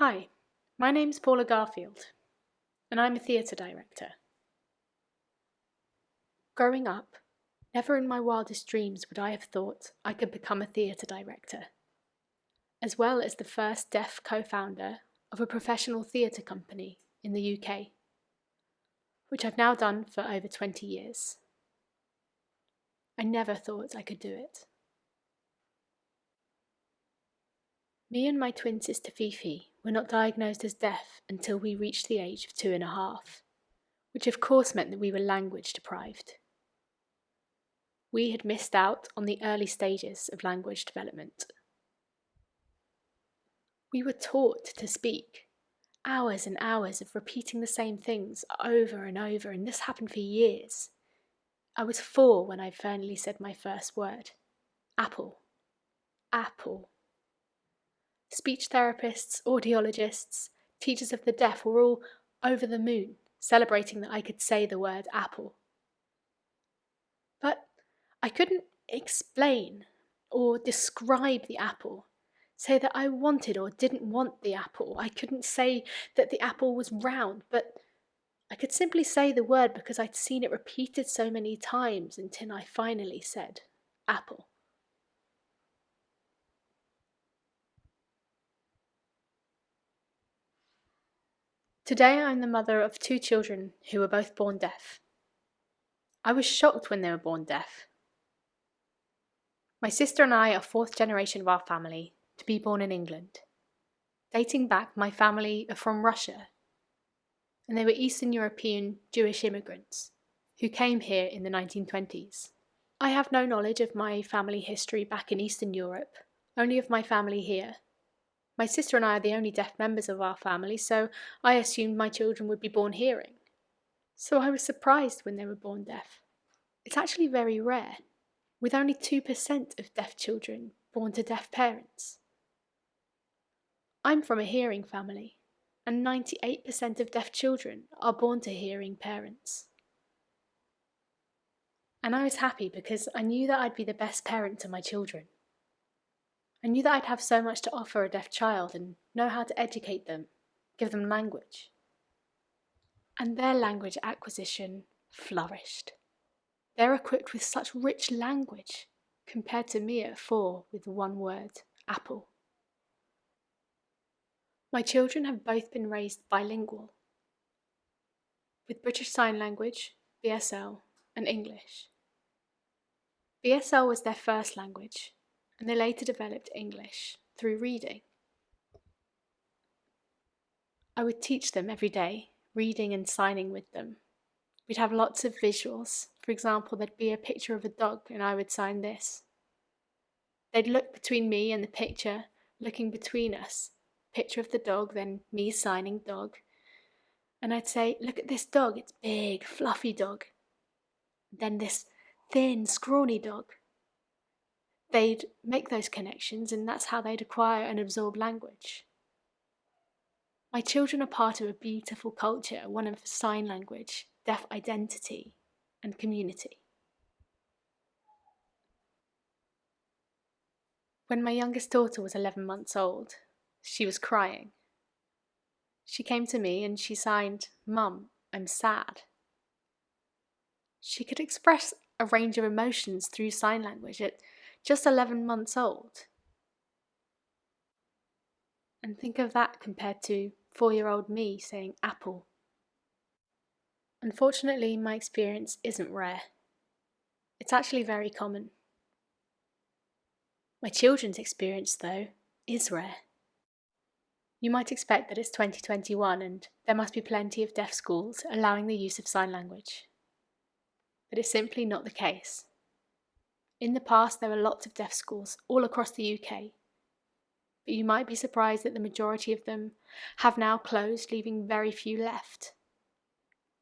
Hi, my name's Paula Garfield, and I'm a theatre director. Growing up, never in my wildest dreams would I have thought I could become a theatre director, as well as the first deaf co-founder of a professional theatre company in the UK, which I've now done for over 20 years. I never thought I could do it. Me and my twin sister Fifi were not diagnosed as deaf until we reached the age of 2.5, which of course meant that we were language deprived. We had missed out on the early stages of language development. We were taught to speak, hours and hours of repeating the same things over and over, and this happened for years. I was 4 when I finally said my first word. Apple. Apple. Speech therapists, audiologists, teachers of the deaf were all over the moon, celebrating that I could say the word apple. But I couldn't explain or describe the apple, say that I wanted or didn't want the apple. I couldn't say that the apple was round, but I could simply say the word because I'd seen it repeated so many times until I finally said apple. Today I'm the mother of 2 children who were both born deaf. I was shocked when they were born deaf. My sister and I are 4th generation of our family to be born in England. Dating back, my family are from Russia, and they were Eastern European Jewish immigrants who came here in the 1920s. I have no knowledge of my family history back in Eastern Europe, only of my family here. My sister and I are the only deaf members of our family, so I assumed my children would be born hearing. So I was surprised when they were born deaf. It's actually very rare, with only 2% of deaf children born to deaf parents. I'm from a hearing family, and 98% of deaf children are born to hearing parents. And I was happy because I knew that I'd be the best parent to my children. I knew that I'd have so much to offer a deaf child and know how to educate them, give them language. And their language acquisition flourished. They're equipped with such rich language compared to me at 4 with one word, apple. My children have both been raised bilingual, with British Sign Language, BSL, and English. BSL was their first language, and they later developed English through reading. I would teach them every day, reading and signing with them. We'd have lots of visuals. For example, there'd be a picture of a dog and I would sign this. They'd look between me and the picture, looking between us. Picture of the dog, then me signing dog. And I'd say, look at this dog, it's big, fluffy dog. Then this thin, scrawny dog. They'd make those connections and that's how they'd acquire and absorb language. My children are part of a beautiful culture, one of sign language, deaf identity, and community. When my youngest daughter was 11 months old, she was crying. She came to me and she signed, "Mum, I'm sad." She could express a range of emotions through sign language at just 11 months old. And think of that compared to 4-year-old me saying apple. Unfortunately, my experience isn't rare. It's actually very common. My children's experience, though, is rare. You might expect that it's 2021 and there must be plenty of deaf schools allowing the use of sign language. But it's simply not the case. In the past, there were lots of deaf schools all across the UK, but you might be surprised that the majority of them have now closed, leaving very few left.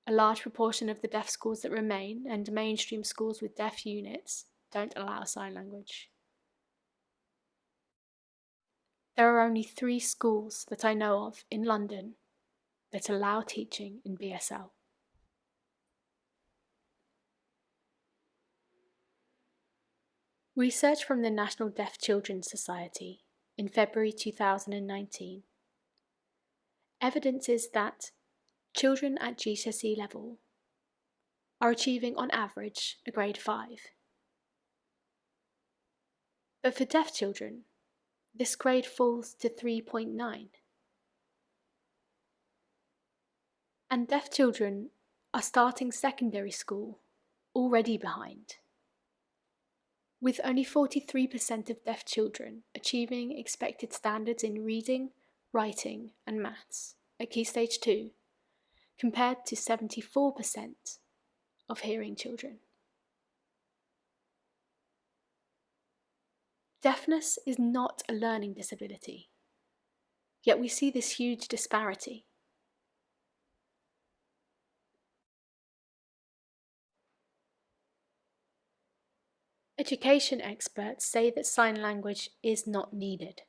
A large proportion of the deaf schools that remain, and mainstream schools with deaf units, don't allow sign language. There are only 3 schools that I know of in London that allow teaching in BSL. Research from the National Deaf Children's Society in February 2019 Evidence is that children at GCSE level are achieving on average a grade 5. But for deaf children, this grade falls to 3.9. And deaf children are starting secondary school already behind, with only 43% of deaf children achieving expected standards in reading, writing and maths at Key Stage 2, compared to 74% of hearing children. Deafness is not a learning disability, yet we see this huge disparity. Education experts say that sign language is not needed.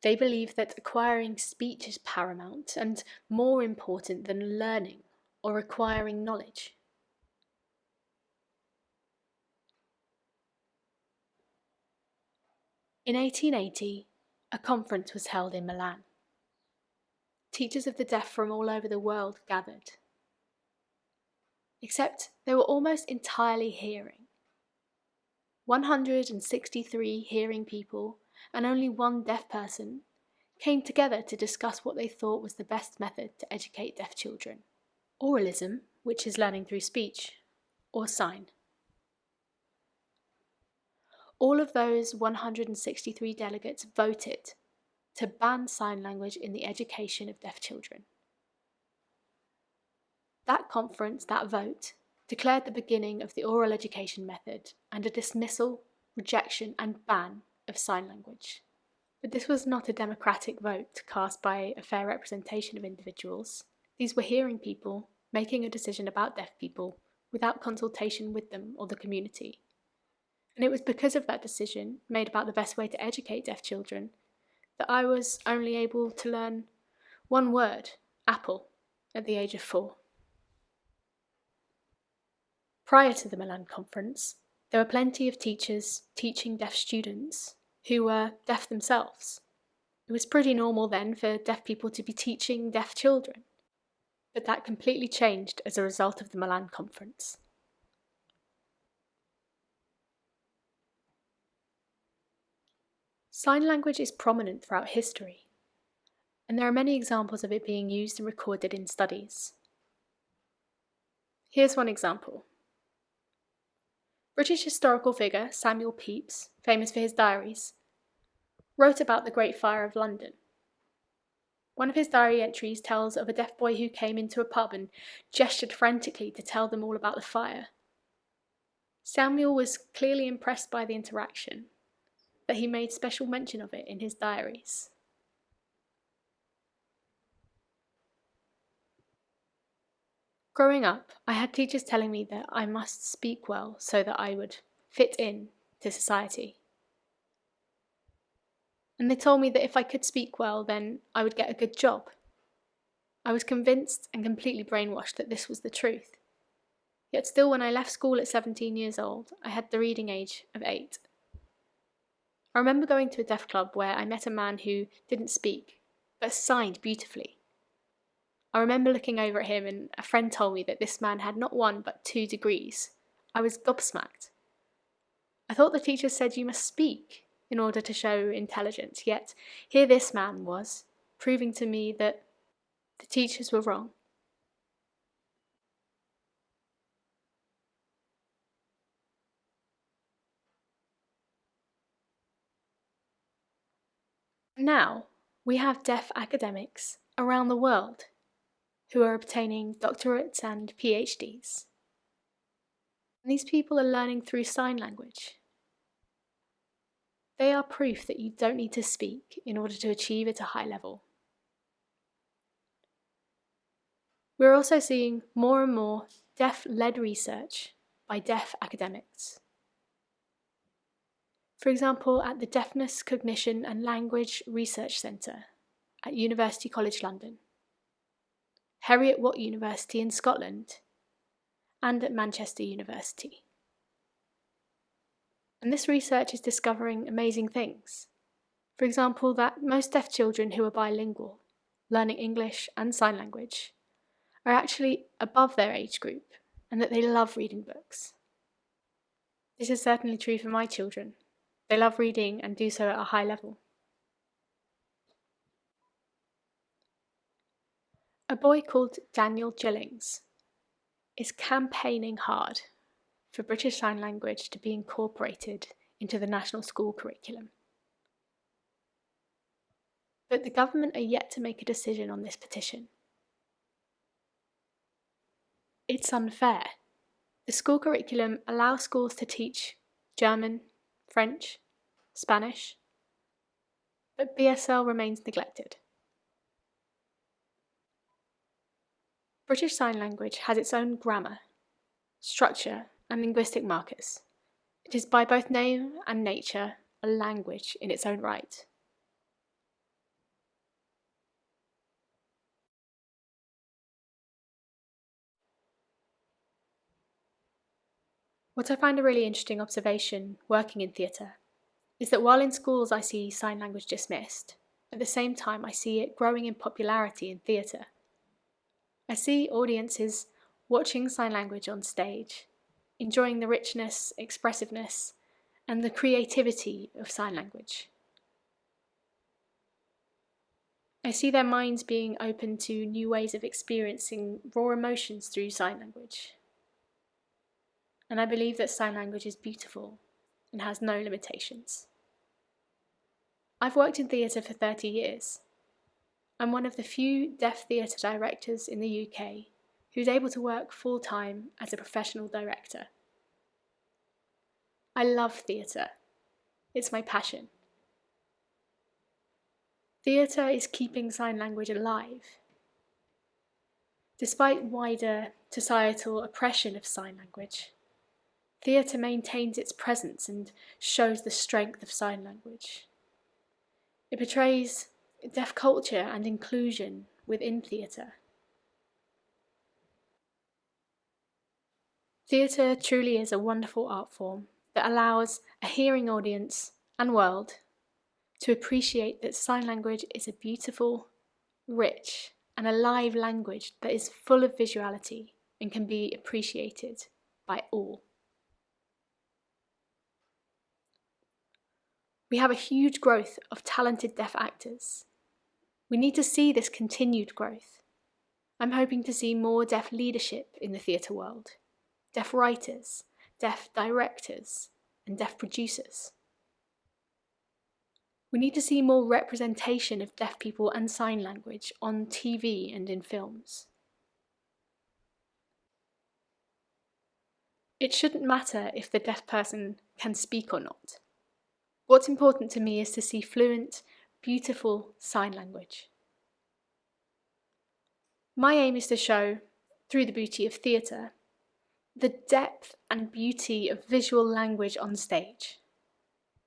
They believe that acquiring speech is paramount and more important than learning or acquiring knowledge. In 1880, a conference was held in Milan. Teachers of the deaf from all over the world gathered. Except they were almost entirely hearing. 163 hearing people and only one deaf person came together to discuss what they thought was the best method to educate deaf children. Oralism, which is learning through speech, or sign. All of those 163 delegates voted to ban sign language in the education of deaf children. That conference, that vote, declared the beginning of the oral education method and a dismissal, rejection and ban of sign language. But this was not a democratic vote cast by a fair representation of individuals. These were hearing people making a decision about deaf people without consultation with them or the community. And it was because of that decision, made about the best way to educate deaf children, that I was only able to learn one word, apple, at the age of 4. Prior to the Milan conference, there were plenty of teachers teaching deaf students who were deaf themselves. It was pretty normal then for deaf people to be teaching deaf children. But that completely changed as a result of the Milan conference. Sign language is prominent throughout history, and there are many examples of it being used and recorded in studies. Here's one example. British historical figure Samuel Pepys, famous for his diaries, wrote about the Great Fire of London. One of his diary entries tells of a deaf boy who came into a pub and gestured frantically to tell them all about the fire. Samuel was clearly impressed by the interaction, that he made special mention of it in his diaries. Growing up, I had teachers telling me that I must speak well so that I would fit in to society. And they told me that if I could speak well, then I would get a good job. I was convinced and completely brainwashed that this was the truth. Yet still, when I left school at 17 years old, I had the reading age of 8. I remember going to a deaf club where I met a man who didn't speak, but signed beautifully. I remember looking over at him, and a friend told me that this man had not 1 but 2 degrees. I was gobsmacked. I thought the teacher said you must speak in order to show intelligence, yet here this man was, proving to me that the teachers were wrong. Now, we have deaf academics around the world who are obtaining doctorates and PhDs. And these people are learning through sign language. They are proof that you don't need to speak in order to achieve at a high level. We're also seeing more and more deaf-led research by deaf academics. For example, at the Deafness, Cognition and Language Research Centre at University College London, Heriot-Watt University in Scotland, and at Manchester University. And this research is discovering amazing things. For example, that most deaf children who are bilingual learning English and sign language, are actually above their age group and that they love reading books. This is certainly true for my children. They love reading and do so at a high level. A boy called Daniel Jillings is campaigning hard for British Sign Language to be incorporated into the national school curriculum. But the government are yet to make a decision on this petition. It's unfair. The school curriculum allows schools to teach German, French, Spanish, but BSL remains neglected. British Sign Language has its own grammar, structure, and linguistic markers. It is by both name and nature a language in its own right. What I find a really interesting observation working in theatre is that while in schools I see sign language dismissed, at the same time I see it growing in popularity in theatre. I see audiences watching sign language on stage, enjoying the richness, expressiveness, and the creativity of sign language. I see their minds being open to new ways of experiencing raw emotions through sign language. And I believe that sign language is beautiful and has no limitations. I've worked in theatre for 30 years. I'm one of the few deaf theatre directors in the UK who's able to work full-time as a professional director. I love theatre. It's my passion. Theatre is keeping sign language alive. Despite wider societal oppression of sign language, theatre maintains its presence and shows the strength of sign language. It portrays deaf culture and inclusion within theatre. Theatre truly is a wonderful art form that allows a hearing audience and world to appreciate that sign language is a beautiful, rich, and alive language that is full of visuality and can be appreciated by all. We have a huge growth of talented deaf actors. We need to see this continued growth. I'm hoping to see more deaf leadership in the theatre world, deaf writers, deaf directors, and deaf producers. We need to see more representation of deaf people and sign language on TV and in films. It shouldn't matter if the deaf person can speak or not. What's important to me is to see fluent, beautiful sign language. My aim is to show, through the beauty of theatre, the depth and beauty of visual language on stage,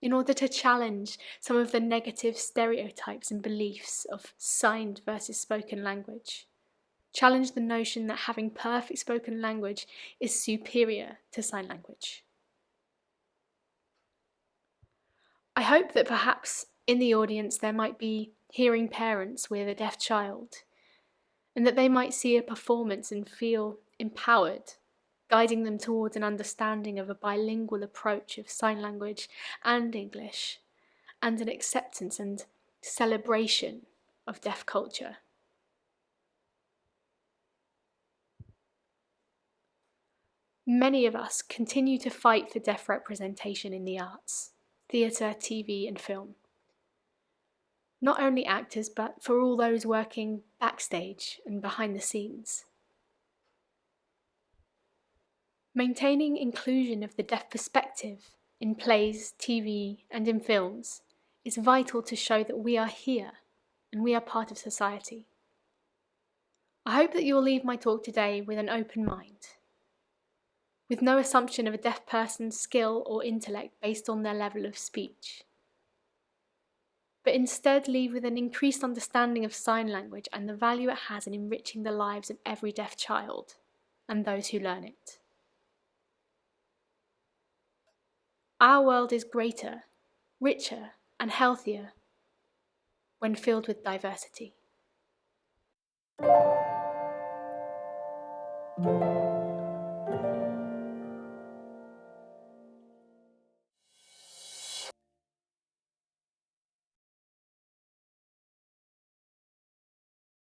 in order to challenge some of the negative stereotypes and beliefs of signed versus spoken language. Challenge the notion that having perfect spoken language is superior to sign language. I hope that perhaps in the audience there might be hearing parents with a deaf child, and that they might see a performance and feel empowered, guiding them towards an understanding of a bilingual approach of sign language and English, and an acceptance and celebration of deaf culture. Many of us continue to fight for deaf representation in the arts, theatre, TV, and film. Not only actors, but for all those working backstage and behind the scenes. Maintaining inclusion of the deaf perspective in plays, TV, and in films is vital to show that we are here and we are part of society. I hope that you will leave my talk today with an open mind, with no assumption of a deaf person's skill or intellect based on their level of speech, but instead leave with an increased understanding of sign language and the value it has in enriching the lives of every deaf child and those who learn it. Our world is greater, richer, and healthier when filled with diversity.